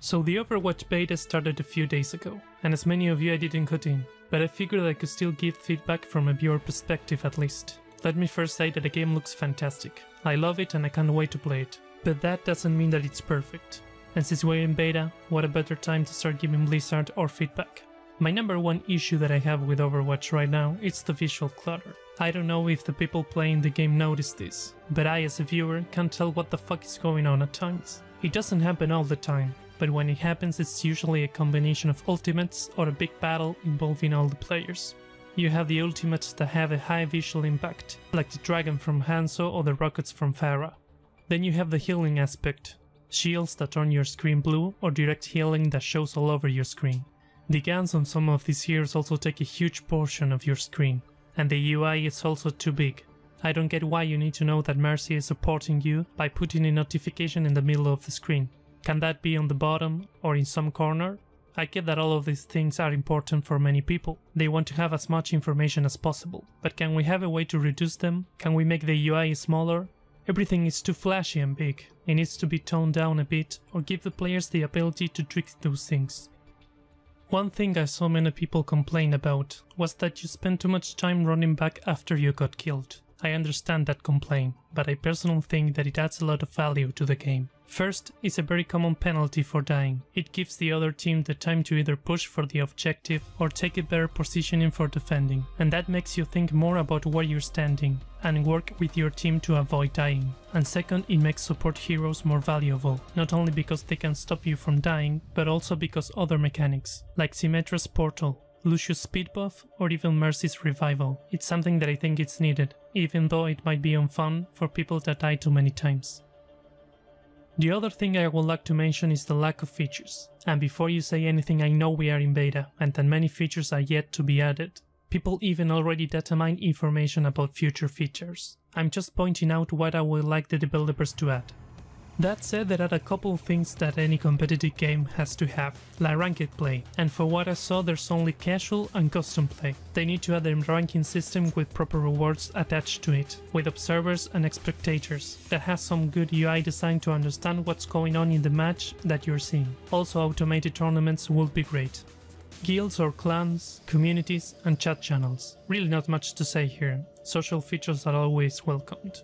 So the Overwatch beta started a few days ago, and as many of you I didn't cut in, but I figured I could still give feedback from a viewer perspective at least. Let me first say that the game looks fantastic. I love it and I can't wait to play it. But that doesn't mean that it's perfect. And since we're in beta, what a better time to start giving Blizzard our feedback. My number one issue that I have with Overwatch right now is the visual clutter. I don't know if the people playing the game notice this, but I as a viewer can't tell what the fuck is going on at times. It doesn't happen all the time, but when it happens it's usually a combination of ultimates or a big battle involving all the players. You have the ultimates that have a high visual impact, like the dragon from Hanzo or the rockets from Pharah. Then you have the healing aspect, shields that turn your screen blue or direct healing that shows all over your screen. The guns on some of these heroes also take a huge portion of your screen, and the UI is also too big. I don't get why you need to know that Mercy is supporting you by putting a notification in the middle of the screen. Can that be on the bottom or in some corner? I get that all of these things are important for many people. They want to have as much information as possible. But can we have a way to reduce them? Can we make the UI smaller? Everything is too flashy and big. It needs to be toned down a bit or give the players the ability to tweak those things. One thing I saw many people complain about was that you spend too much time running back after you got killed. I understand that complaint, but I personally think that it adds a lot of value to the game. First, it's a very common penalty for dying. It gives the other team the time to either push for the objective or take a better positioning for defending, and that makes you think more about where you're standing and work with your team to avoid dying. And second, it makes support heroes more valuable, not only because they can stop you from dying, but also because other mechanics, like Symmetra's portal, Lucius speed buff, or even Mercy's revival. It's something that I think it's needed, even though it might be unfun for people that die too many times. The other thing I would like to mention is the lack of features. And before you say anything, I know we are in beta and that many features are yet to be added. People even already data mine information about future features. I'm just pointing out what I would like the developers to add. That said, there are a couple of things that any competitive game has to have, like ranked play, and for what I saw there's only casual and custom play. They need to add a ranking system with proper rewards attached to it, with observers and spectators, that has some good UI design to understand what's going on in the match that you're seeing. Also automated tournaments would be great. Guilds or clans, communities and chat channels. Really not much to say here, social features are always welcomed.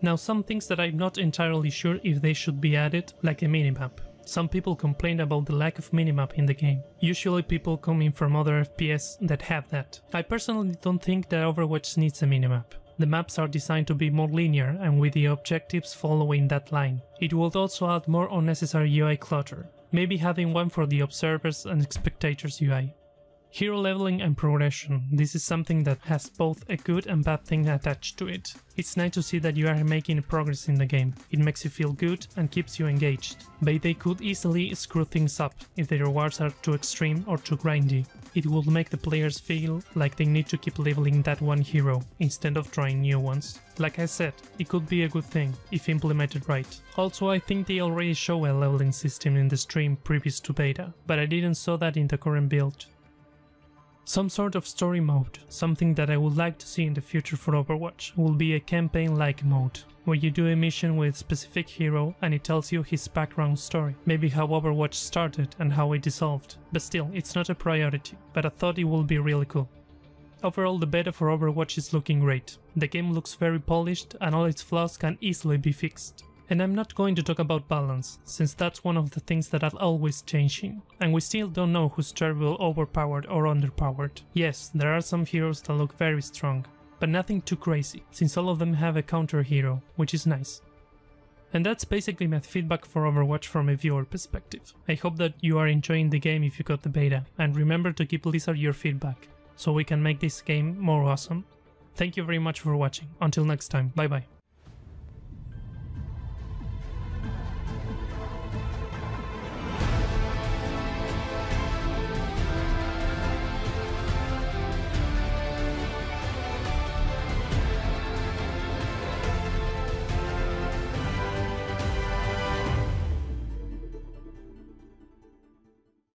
Now some things that I'm not entirely sure if they should be added, like a minimap. Some people complain about the lack of minimap in the game. Usually people coming from other FPS that have that. I personally don't think that Overwatch needs a minimap. The maps are designed to be more linear and with the objectives following that line. It would also add more unnecessary UI clutter, maybe having one for the observers and spectators UI. Hero leveling and progression. This is something that has both a good and bad thing attached to it. It's nice to see that you are making progress in the game. It makes you feel good and keeps you engaged. But they could easily screw things up if the rewards are too extreme or too grindy. It will make the players feel like they need to keep leveling that one hero instead of trying new ones. Like I said, it could be a good thing if implemented right. Also, I think they already show a leveling system in the stream previous to beta, but I didn't saw that in the current build. Some sort of story mode, something that I would like to see in the future for Overwatch, will be a campaign-like mode, where you do a mission with a specific hero and it tells you his background story, maybe how Overwatch started and how it dissolved, but still, it's not a priority, but I thought it would be really cool. Overall, the beta for Overwatch is looking great. The game looks very polished and all its flaws can easily be fixed. And I'm not going to talk about balance, since that's one of the things that are always changing, and we still don't know who's terrible, overpowered or underpowered. Yes, there are some heroes that look very strong, but nothing too crazy, since all of them have a counter hero, which is nice. And that's basically my feedback for Overwatch from a viewer perspective. I hope that you are enjoying the game if you got the beta, and remember to give Blizzard your feedback, so we can make this game more awesome. Thank you very much for watching, until next time, bye bye.